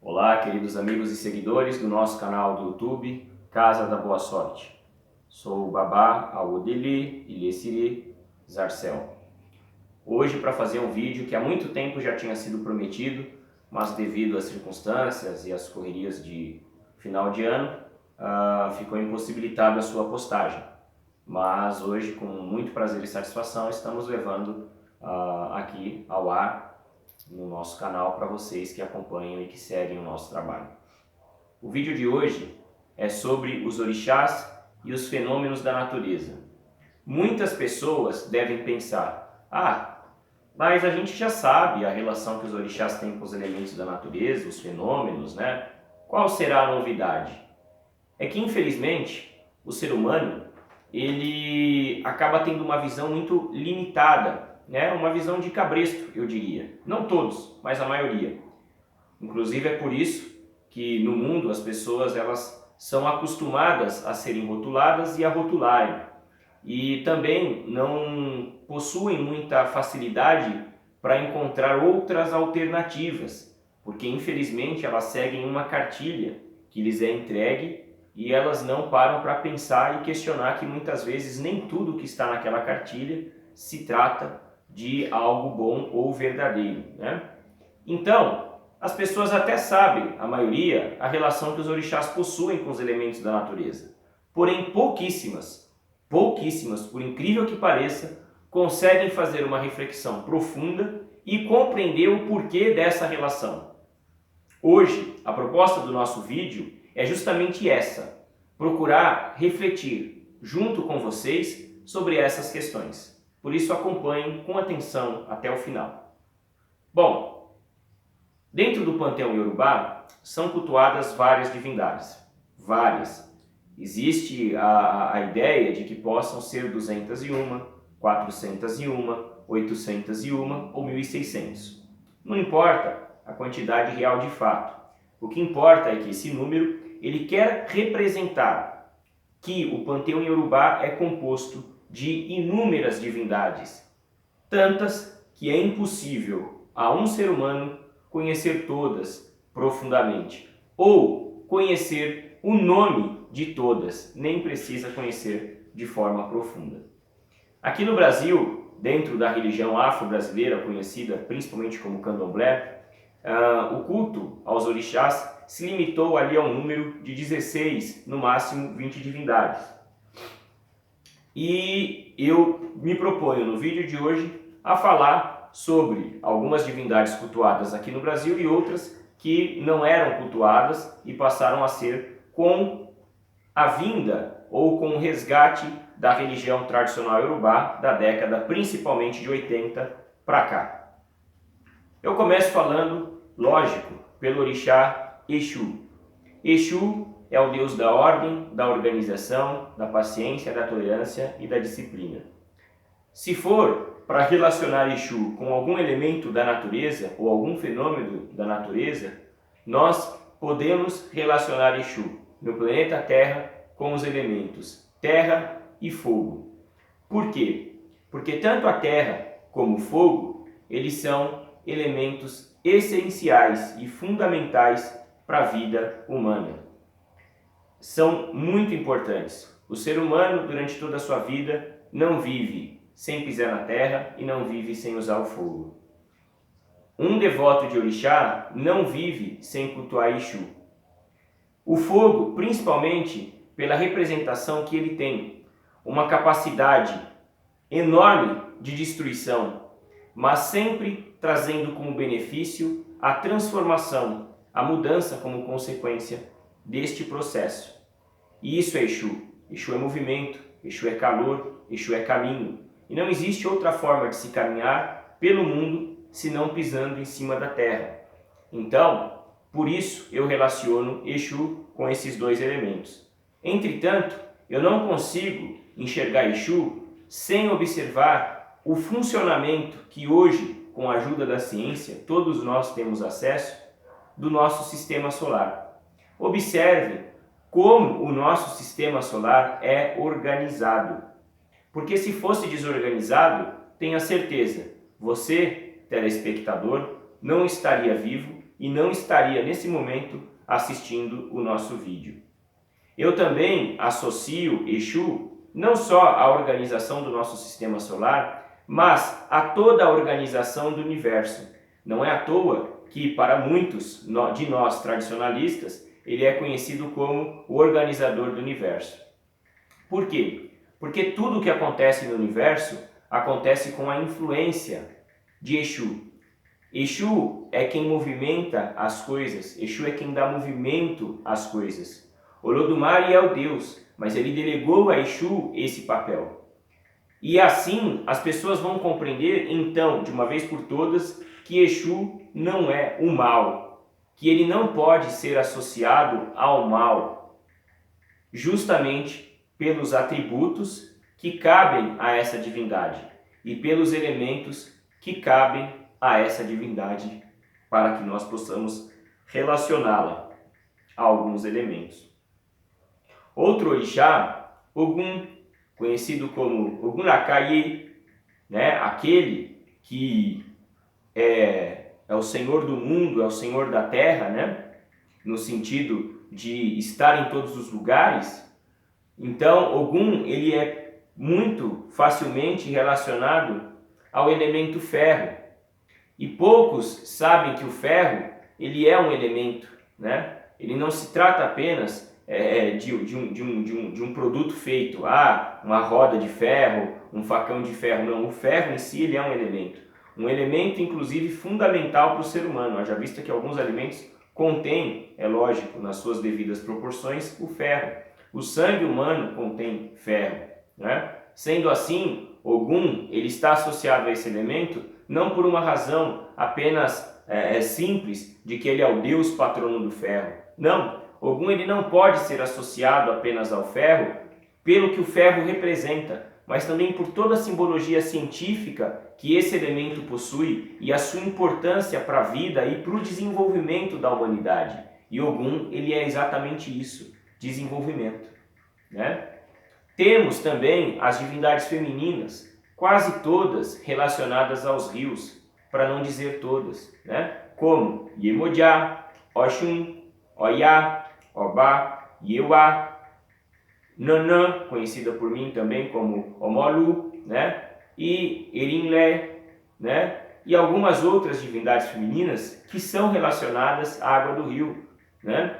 Olá, queridos amigos e seguidores do nosso canal do YouTube, Casa da Boa Sorte. Sou o Babá Awodili Ilesiri Zarcel. Hoje para fazer um vídeo que há muito tempo já tinha sido prometido, mas devido às circunstâncias e às correrias de final de ano, ficou impossibilitada a sua postagem. Mas hoje, com muito prazer e satisfação, estamos levando aqui ao ar no nosso canal para vocês que acompanham e que seguem o nosso trabalho. O vídeo de hoje é sobre os orixás e os fenômenos da natureza. Muitas pessoas devem pensar: mas a gente já sabe a relação que os orixás têm com os elementos da natureza, os fenômenos, né? Qual será a novidade? É que, infelizmente, o ser humano ele acaba tendo uma visão muito limitada, né? Uma visão de cabresto, eu diria. Não todos, mas a maioria. Inclusive é por isso que no mundo as pessoas elas são acostumadas a serem rotuladas e a rotularem. E também não possuem muita facilidade para encontrar outras alternativas, porque infelizmente elas seguem uma cartilha que lhes é entregue e elas não param para pensar e questionar que muitas vezes nem tudo que está naquela cartilha se trata de algo bom ou verdadeiro, né? Então, as pessoas até sabem, a maioria, a relação que os orixás possuem com os elementos da natureza. Porém, pouquíssimas, por incrível que pareça, conseguem fazer uma reflexão profunda e compreender o porquê dessa relação. Hoje, a proposta do nosso vídeo é justamente essa: procurar refletir junto com vocês sobre essas questões. Por isso, acompanhem com atenção até o final. Bom, dentro do panteão Yorubá são cultuadas várias divindades. Várias. Existe a ideia de que possam ser 201, 401, 801 ou 1600. Não importa a quantidade real de fato. O que importa é que esse número ele quer representar que o panteão Yorubá é composto de inúmeras divindades, tantas que é impossível a um ser humano conhecer todas profundamente, ou conhecer o nome de todas, nem precisa conhecer de forma profunda. Aqui no Brasil, dentro da religião afro-brasileira, conhecida principalmente como candomblé, o culto aos orixás se limitou ali a um número de 16, no máximo 20 divindades. E eu me proponho no vídeo de hoje a falar sobre algumas divindades cultuadas aqui no Brasil e outras que não eram cultuadas e passaram a ser com a vinda ou com o resgate da religião tradicional Yorubá da década principalmente de 80 para cá. Eu começo falando, lógico, pelo orixá Exu. Exu é o deus da ordem, da organização, da paciência, da tolerância e da disciplina. Se for para relacionar Exu com algum elemento da natureza ou algum fenômeno da natureza, nós podemos relacionar Exu no planeta Terra com os elementos terra e fogo. Por quê? Porque tanto a terra como o fogo, eles são elementos essenciais e fundamentais para a vida humana. São muito importantes. O ser humano, durante toda a sua vida, não vive sem pisar na terra e não vive sem usar o fogo. Um devoto de orixá não vive sem cultuar Exu. O fogo, principalmente pela representação que ele tem, uma capacidade enorme de destruição, mas sempre trazendo como benefício a transformação, a mudança como consequência deste processo. E isso é Exu. Exu é movimento, Exu é calor, Exu é caminho. E não existe outra forma de se caminhar pelo mundo senão pisando em cima da terra. Então, por isso eu relaciono Exu com esses dois elementos. Entretanto, eu não consigo enxergar Exu sem observar o funcionamento que hoje, com a ajuda da ciência, todos nós temos acesso do nosso sistema solar. Observem como o nosso sistema solar é organizado. Porque se fosse desorganizado, tenha certeza, você, telespectador, não estaria vivo e não estaria nesse momento assistindo o nosso vídeo. Eu também associo Exu não só à organização do nosso sistema solar, mas a toda a organização do universo. Não é à toa que, para muitos de nós tradicionalistas, ele é conhecido como o organizador do universo. Por quê? Porque tudo o que acontece no universo acontece com a influência de Exu. Exu é quem movimenta as coisas, Exu é quem dá movimento às coisas. Olodumare é o Deus, mas ele delegou a Exu esse papel. E assim as pessoas vão compreender, então, de uma vez por todas, que Exu não é o mal, que ele não pode ser associado ao mal, justamente pelos atributos que cabem a essa divindade e pelos elementos que cabem a essa divindade, para que nós possamos relacioná-la a alguns elementos. Outro orixá, Ogum, conhecido como Ogunakaye, né? Aquele que é o Senhor do mundo, é o Senhor da terra, né? No sentido de estar em todos os lugares. Então, Ogum, ele é muito facilmente relacionado ao elemento ferro. E poucos sabem que o ferro, ele é um elemento, né? Ele não se trata apenas de um produto feito, uma roda de ferro, um facão de ferro. Não, o ferro em si ele é um elemento inclusive fundamental para o ser humano. Haja vista que alguns alimentos contêm, é lógico, nas suas devidas proporções, o ferro. O sangue humano contém ferro, né? Sendo assim, Ogum ele está associado a esse elemento não por uma razão apenas simples de que ele é o Deus patrono do ferro. Não, Ogum ele não pode ser associado apenas ao ferro pelo que o ferro representa, mas também por toda a simbologia científica que esse elemento possui e a sua importância para a vida e para o desenvolvimento da humanidade. E Ogum ele é exatamente isso, desenvolvimento, né? Temos também as divindades femininas, quase todas relacionadas aos rios, para não dizer todas, né? Como Iemoja, Oxum, Oiá, Obá, Iewa, Nanã, conhecida por mim também como Omolu, né? E Erinlé, né? E algumas outras divindades femininas que são relacionadas à água do rio, né?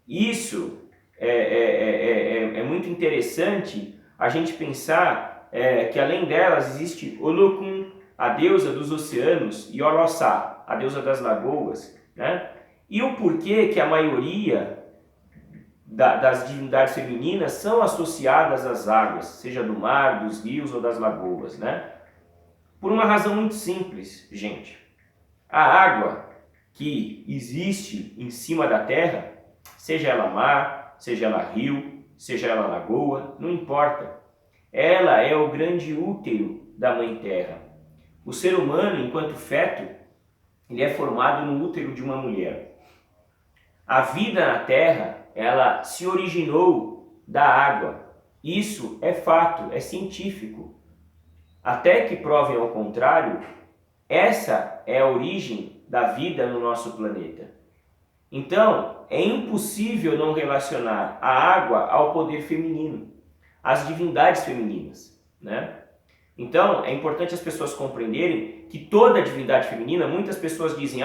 Isso é muito interessante a gente pensar que além delas existe Olokun, a deusa dos oceanos, e Olossá, a deusa das lagoas, né? E o porquê que a maioria das divindades femininas são associadas às águas, seja do mar, dos rios ou das lagoas, né? Por uma razão muito simples, gente. A água que existe em cima da terra, seja ela mar, seja ela rio, seja ela lagoa, não importa. Ela é o grande útero da Mãe Terra. O ser humano, enquanto feto, ele é formado no útero de uma mulher. A vida na Terra, ela se originou da água. Isso é fato, é científico. Até que provem ao contrário, essa é a origem da vida no nosso planeta. Então, é impossível não relacionar a água ao poder feminino, às divindades femininas, né? Então, é importante as pessoas compreenderem que toda divindade feminina, muitas pessoas dizem,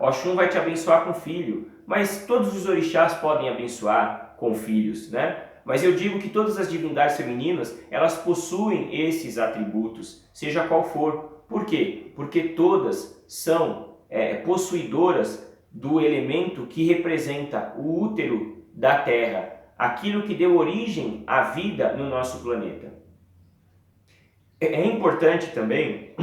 Oxum vai te abençoar com filho, mas todos os orixás podem abençoar com filhos, né? Mas eu digo que todas as divindades femininas, elas possuem esses atributos, seja qual for. Por quê? Porque todas são possuidoras do elemento que representa o útero da Terra, aquilo que deu origem à vida no nosso planeta. É importante também,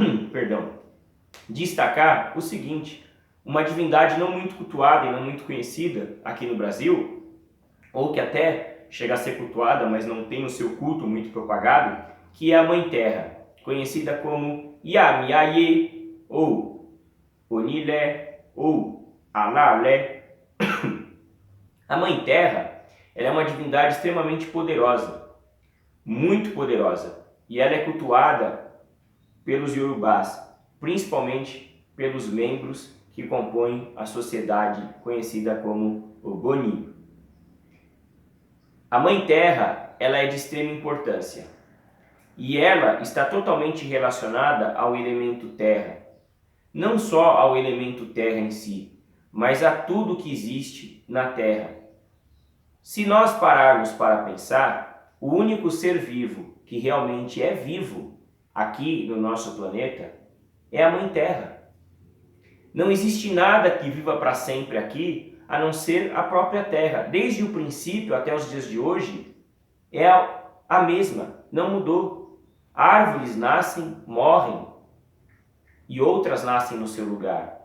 destacar o seguinte, uma divindade não muito cultuada e não muito conhecida aqui no Brasil, ou que até chega a ser cultuada, mas não tem o seu culto muito propagado, que é a Mãe Terra, conhecida como Yamiaye, ou Onilé, ou Alalé. A Mãe Terra, ela é uma divindade extremamente poderosa, muito poderosa, e ela é cultuada pelos Yorubás, principalmente pelos membros que compõem a sociedade conhecida como o Boni. A Mãe Terra, ela é de extrema importância e ela está totalmente relacionada ao elemento terra. Não só ao elemento terra em si, mas a tudo que existe na terra. Se nós pararmos para pensar, o único ser vivo que realmente é vivo aqui no nosso planeta é a Mãe Terra. Não existe nada que viva para sempre aqui, a não ser a própria Terra. Desde o princípio até os dias de hoje, é a mesma, não mudou. Árvores nascem, morrem, e outras nascem no seu lugar.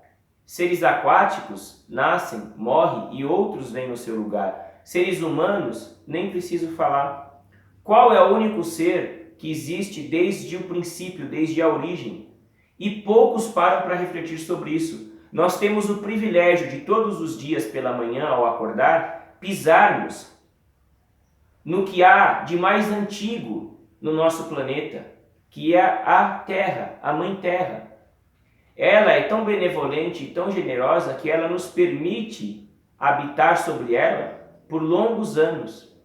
Seres aquáticos nascem, morrem, e outros vêm no seu lugar. Seres humanos, nem preciso falar. Qual é o único ser que existe desde o princípio, desde a origem? E poucos param para refletir sobre isso. Nós temos o privilégio de todos os dias pela manhã, ao acordar, pisarmos no que há de mais antigo no nosso planeta, que é a Terra, a Mãe Terra. Ela é tão benevolente e tão generosa que ela nos permite habitar sobre ela por longos anos.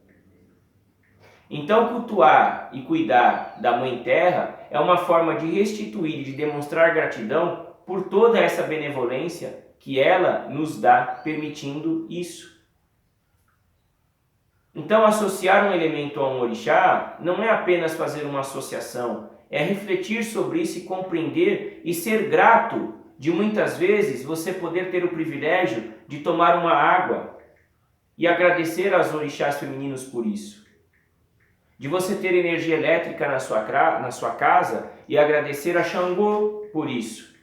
Então, cultuar e cuidar da Mãe Terra é uma forma de restituir e de demonstrar gratidão por toda essa benevolência que ela nos dá, permitindo isso. Então, associar um elemento a um orixá não é apenas fazer uma associação, é refletir sobre isso e compreender e ser grato de muitas vezes você poder ter o privilégio de tomar uma água e agradecer aos orixás femininos por isso. De você ter energia elétrica na sua casa e agradecer a Xangô por isso.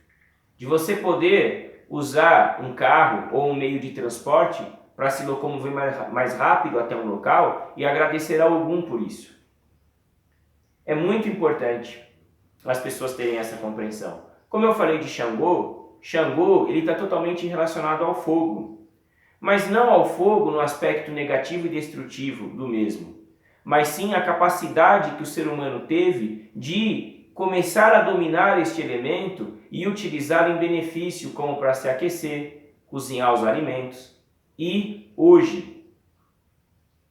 De você poder usar um carro ou um meio de transporte para se locomover mais rápido até um local e agradecer a Ogum por isso. É muito importante as pessoas terem essa compreensão. Como eu falei de Xangô, Xangô ele está totalmente relacionado ao fogo, mas não ao fogo no aspecto negativo e destrutivo do mesmo, mas sim a capacidade que o ser humano teve de começar a dominar este elemento e utilizá-lo em benefício, como para se aquecer, cozinhar os alimentos. E hoje,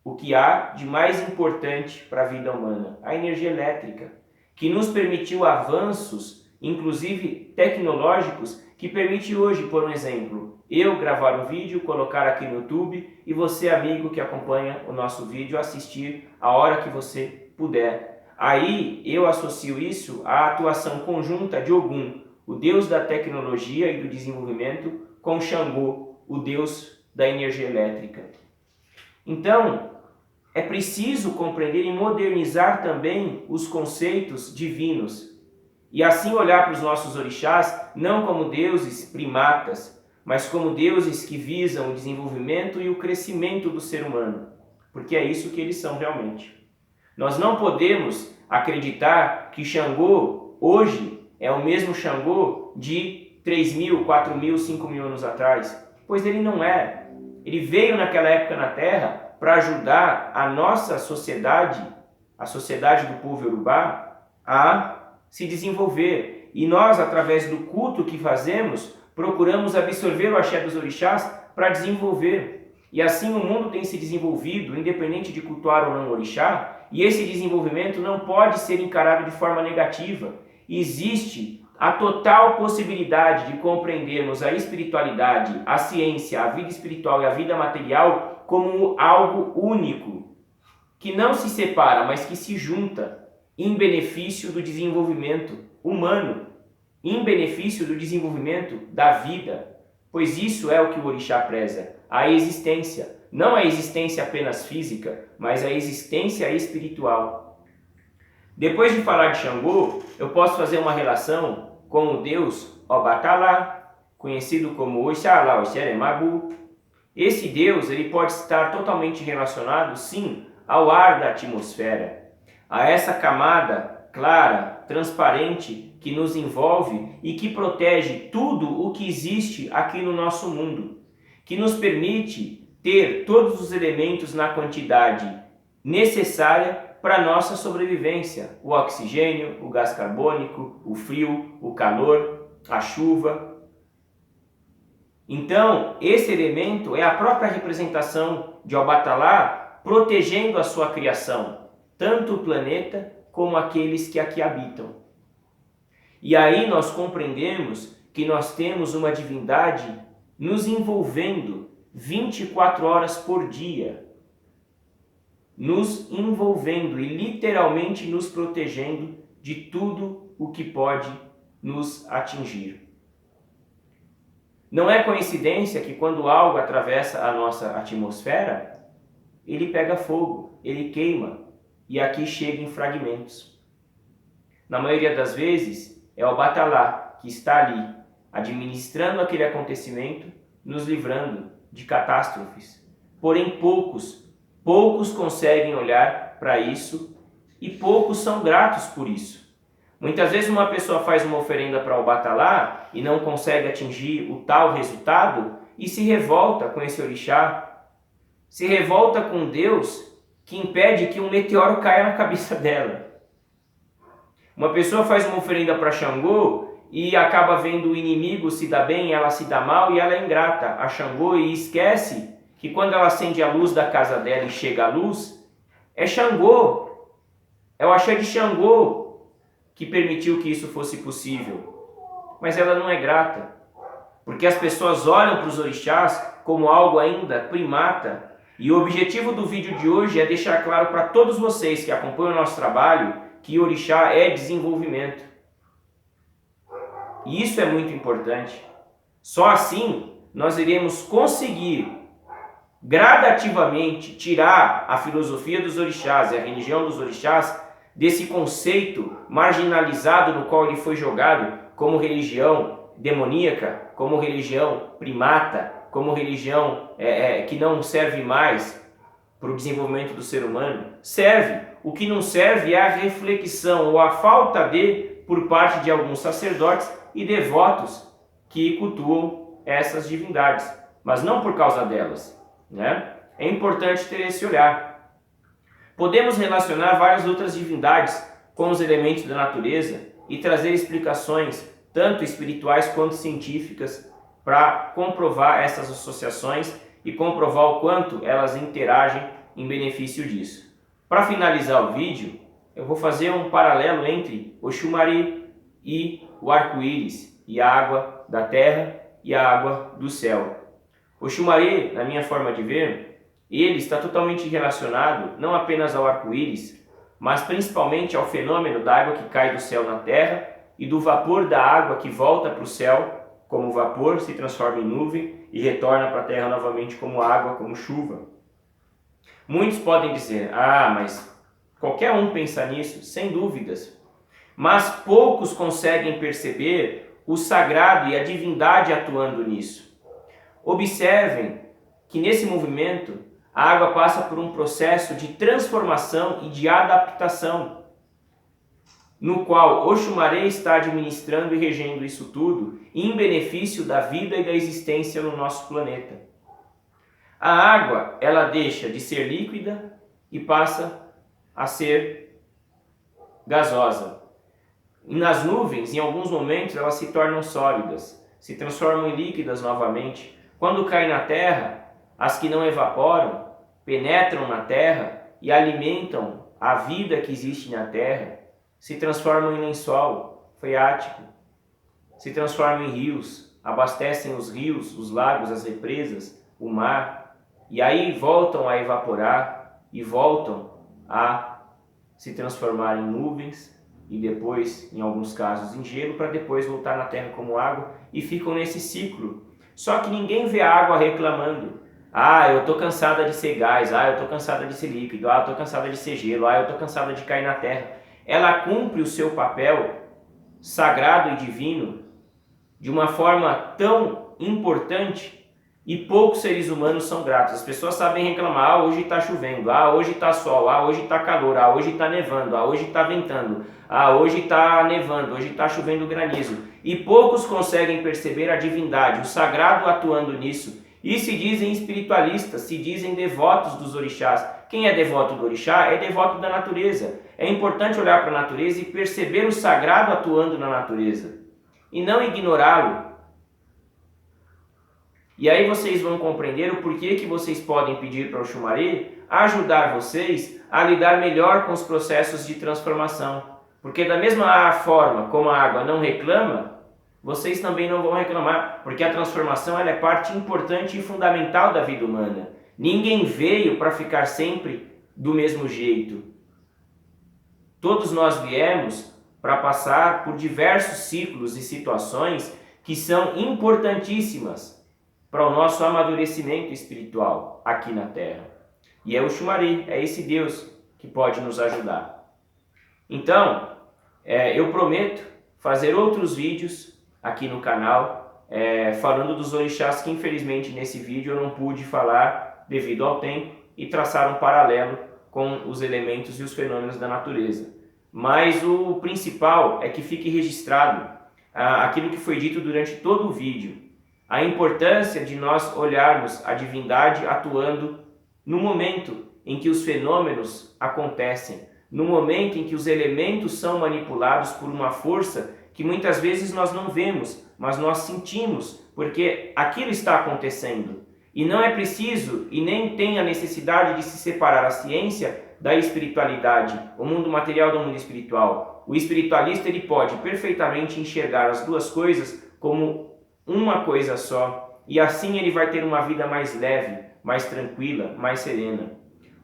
o que há de mais importante para a vida humana? A energia elétrica, que nos permitiu avanços, inclusive tecnológicos, que permite hoje, por um exemplo, eu gravar um vídeo, colocar aqui no YouTube e você, amigo que acompanha o nosso vídeo, assistir a hora que você puder. Aí eu associo isso à atuação conjunta de Ogum, o deus da tecnologia e do desenvolvimento, com Xangô, o deus da energia elétrica. Então, é preciso compreender e modernizar também os conceitos divinos e assim olhar para os nossos orixás não como deuses primatas, mas como deuses que visam o desenvolvimento e o crescimento do ser humano, porque é isso que eles são realmente. Nós não podemos acreditar que Xangô hoje é o mesmo Xangô de 3.000, 4.000, 5.000 anos atrás, pois ele não é. Ele veio naquela época na Terra para ajudar a nossa sociedade, a sociedade do povo Yorubá, a se desenvolver. E nós, através do culto que fazemos, procuramos absorver o axé dos orixás para desenvolver. E assim o mundo tem se desenvolvido, independente de cultuar ou não o orixá, e esse desenvolvimento não pode ser encarado de forma negativa. Existe a total possibilidade de compreendermos a espiritualidade, a ciência, a vida espiritual e a vida material como algo único, que não se separa, mas que se junta em benefício do desenvolvimento humano, em benefício do desenvolvimento da vida, pois isso é o que o orixá preza, a existência, não a existência apenas física, mas a existência espiritual. Depois de falar de Xangô, eu posso fazer uma relação com o deus Obatalá, conhecido como Oxalá, Oxeremabu. Esse deus ele pode estar totalmente relacionado, sim, ao ar da atmosfera, a essa camada clara, transparente, que nos envolve e que protege tudo o que existe aqui no nosso mundo, que nos permite ter todos os elementos na quantidade necessária para a nossa sobrevivência: o oxigênio, o gás carbônico, o frio, o calor, a chuva. Então, esse elemento é a própria representação de Obatalá protegendo a sua criação, tanto o planeta como aqueles que aqui habitam. E aí nós compreendemos que nós temos uma divindade nos envolvendo 24 horas por dia, nos envolvendo e literalmente nos protegendo de tudo o que pode nos atingir. Não é coincidência que quando algo atravessa a nossa atmosfera, ele pega fogo, ele queima e aqui chega em fragmentos. Na maioria das vezes é o Batalá que está ali, administrando aquele acontecimento, nos livrando de catástrofes. Porém poucos conseguem olhar para isso e poucos são gratos por isso. Muitas vezes uma pessoa faz uma oferenda para o Batalá e não consegue atingir o tal resultado e se revolta com esse orixá, se revolta com Deus que impede que um meteoro caia na cabeça dela. Uma pessoa faz uma oferenda para Xangô e acaba vendo o inimigo se dá bem, ela se dá mal e ela é ingrata a Xangô e esquece que quando ela acende a luz da casa dela e chega a luz, é Xangô, é o axé de Xangô que permitiu que isso fosse possível. Mas ela não é grata, porque as pessoas olham para os orixás como algo ainda primata. E o objetivo do vídeo de hoje é deixar claro para todos vocês que acompanham o nosso trabalho que orixá é desenvolvimento. E isso é muito importante. Só assim nós iremos conseguir gradativamente tirar a filosofia dos orixás e a religião dos orixás desse conceito marginalizado no qual ele foi jogado como religião demoníaca, como religião primata, como religião que não serve mais para o desenvolvimento do ser humano. Serve. O que não serve é a reflexão ou a falta de, por parte de alguns sacerdotes e devotos que cultuam essas divindades, mas não por causa delas, né? É importante ter esse olhar. Podemos relacionar várias outras divindades com os elementos da natureza e trazer explicações, tanto espirituais quanto científicas, para comprovar essas associações e comprovar o quanto elas interagem em benefício disso. Para finalizar o vídeo, eu vou fazer um paralelo entre o Xumari e o arco-íris, e a água da terra e a água do céu. O Xumari, na minha forma de ver, ele está totalmente relacionado não apenas ao arco-íris, mas principalmente ao fenômeno da água que cai do céu na terra e do vapor da água que volta para o céu como vapor, se transforma em nuvem e retorna para a terra novamente como água, como chuva. Muitos podem dizer, mas qualquer um pensa nisso, sem dúvidas. Mas poucos conseguem perceber o sagrado e a divindade atuando nisso. Observem que nesse movimento a água passa por um processo de transformação e de adaptação, no qual Oxumaré está administrando e regendo isso tudo em benefício da vida e da existência no nosso planeta. A água, ela deixa de ser líquida e passa a ser gasosa. E nas nuvens, em alguns momentos, elas se tornam sólidas, se transformam em líquidas novamente. Quando cai na terra, as que não evaporam penetram na terra e alimentam a vida que existe na terra, se transformam em lençol freático, se transformam em rios, abastecem os rios, os lagos, as represas, o mar, e aí voltam a evaporar e voltam a se transformar em nuvens e depois, em alguns casos, em gelo, para depois voltar na terra como água e ficam nesse ciclo. Só que ninguém vê a água reclamando. Eu estou cansada de ser gás, eu estou cansada de ser líquido, eu estou cansada de ser gelo, eu estou cansada de cair na terra. Ela cumpre o seu papel sagrado e divino de uma forma tão importante e poucos seres humanos são gratos. As pessoas sabem reclamar, hoje está chovendo, hoje está sol, hoje está calor, hoje está nevando, hoje está ventando, hoje está nevando, hoje está chovendo granizo. E poucos conseguem perceber a divindade, o sagrado atuando nisso. E se dizem espiritualistas, se dizem devotos dos orixás. Quem é devoto do orixá é devoto da natureza. É importante olhar para a natureza e perceber o sagrado atuando na natureza. E não ignorá-lo. E aí vocês vão compreender o porquê que vocês podem pedir para o Xumaré ajudar vocês a lidar melhor com os processos de transformação. Porque da mesma forma como a água não reclama, vocês também não vão reclamar, porque a transformação ela é parte importante e fundamental da vida humana. Ninguém veio para ficar sempre do mesmo jeito. Todos nós viemos para passar por diversos ciclos e situações que são importantíssimas para o nosso amadurecimento espiritual aqui na Terra. E é o Xumaré, é esse Deus que pode nos ajudar. Então, eu prometo fazer outros vídeos aqui no canal, falando dos orixás que infelizmente nesse vídeo eu não pude falar devido ao tempo e traçar um paralelo com os elementos e os fenômenos da natureza. Mas o principal é que fique registrado aquilo que foi dito durante todo o vídeo, a importância de nós olharmos a divindade atuando no momento em que os fenômenos acontecem, no momento em que os elementos são manipulados por uma força que muitas vezes nós não vemos, mas nós sentimos, porque aquilo está acontecendo. E não é preciso e nem tem a necessidade de se separar a ciência da espiritualidade, o mundo material do mundo espiritual. O espiritualista ele pode perfeitamente enxergar as duas coisas como uma coisa só, e assim ele vai ter uma vida mais leve, mais tranquila, mais serena.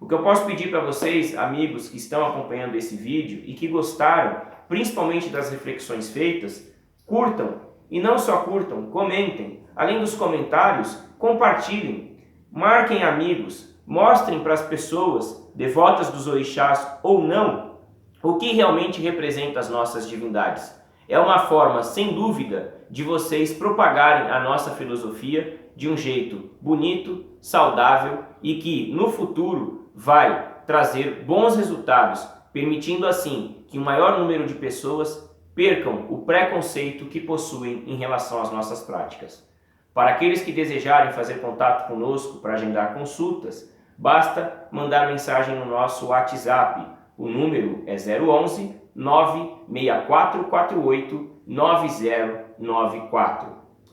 O que eu posso pedir para vocês, amigos que estão acompanhando esse vídeo e que gostaram, principalmente das reflexões feitas, curtam, e não só curtam, comentem. Além dos comentários, compartilhem, marquem amigos, mostrem para as pessoas, devotas dos orixás ou não, o que realmente representa as nossas divindades. É uma forma, sem dúvida, de vocês propagarem a nossa filosofia de um jeito bonito, saudável e que no futuro vai trazer bons resultados, permitindo assim que o maior número de pessoas percam o preconceito que possuem em relação às nossas práticas. Para aqueles que desejarem fazer contato conosco para agendar consultas, basta mandar mensagem no nosso WhatsApp. O número é 011 96448 9094.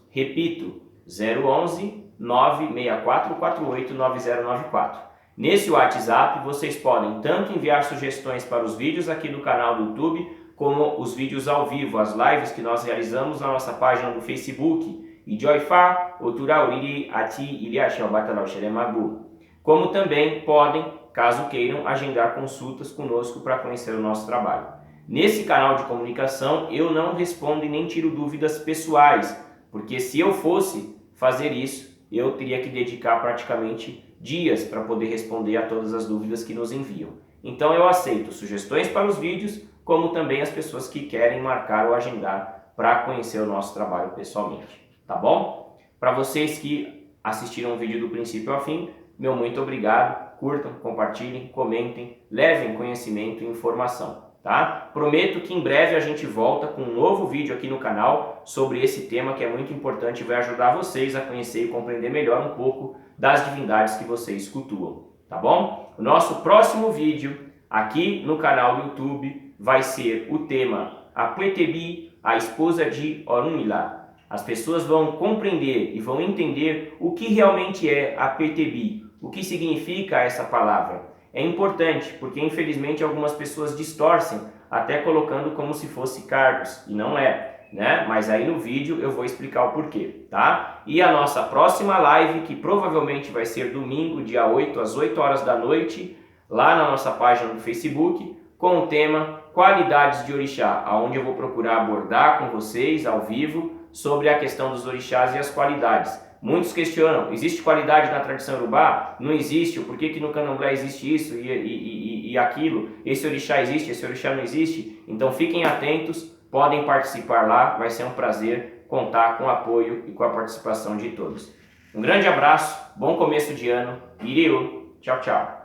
Repito, 011 96448 9094. Nesse WhatsApp vocês podem tanto enviar sugestões para os vídeos aqui do canal do YouTube, como os vídeos ao vivo, as lives que nós realizamos na nossa página do Facebook, Ijoifá, Oturauriri, Ati, Iliachau, Batalau, Xeremagu. Como também podem, caso queiram, agendar consultas conosco para conhecer o nosso trabalho. Nesse canal de comunicação eu não respondo e nem tiro dúvidas pessoais, porque se eu fosse fazer isso, eu teria que dedicar praticamente dias para poder responder a todas as dúvidas que nos enviam. Então eu aceito sugestões para os vídeos, como também as pessoas que querem marcar ou agendar para conhecer o nosso trabalho pessoalmente. Tá bom? Para vocês que assistiram o vídeo do princípio ao fim, meu muito obrigado. Curtam, compartilhem, comentem, levem conhecimento e informação. Tá? Prometo que em breve a gente volta com um novo vídeo aqui no canal sobre esse tema que é muito importante e vai ajudar vocês a conhecer e compreender melhor um pouco das divindades que vocês cultuam, tá bom? O nosso próximo vídeo aqui no canal do YouTube vai ser o tema Apuetebi, a esposa de Orunmila. As pessoas vão compreender e vão entender o que realmente é Apuetebi, o que significa essa palavra. É importante, porque infelizmente algumas pessoas distorcem, até colocando como se fosse cargos, e não é, né? Mas aí no vídeo eu vou explicar o porquê, tá? E a nossa próxima live, que provavelmente vai ser domingo, dia 8, às 8 horas da noite, lá na nossa página do Facebook, com o tema Qualidades de Orixá, onde eu vou procurar abordar com vocês, ao vivo, sobre a questão dos orixás e as qualidades. Muitos questionam, existe qualidade na tradição urubá? Não existe, por que no candomblé existe isso e aquilo? Esse orixá existe, esse orixá não existe? Então fiquem atentos, podem participar lá, vai ser um prazer contar com o apoio e com a participação de todos. Um grande abraço, bom começo de ano, Iriu, tchau, tchau.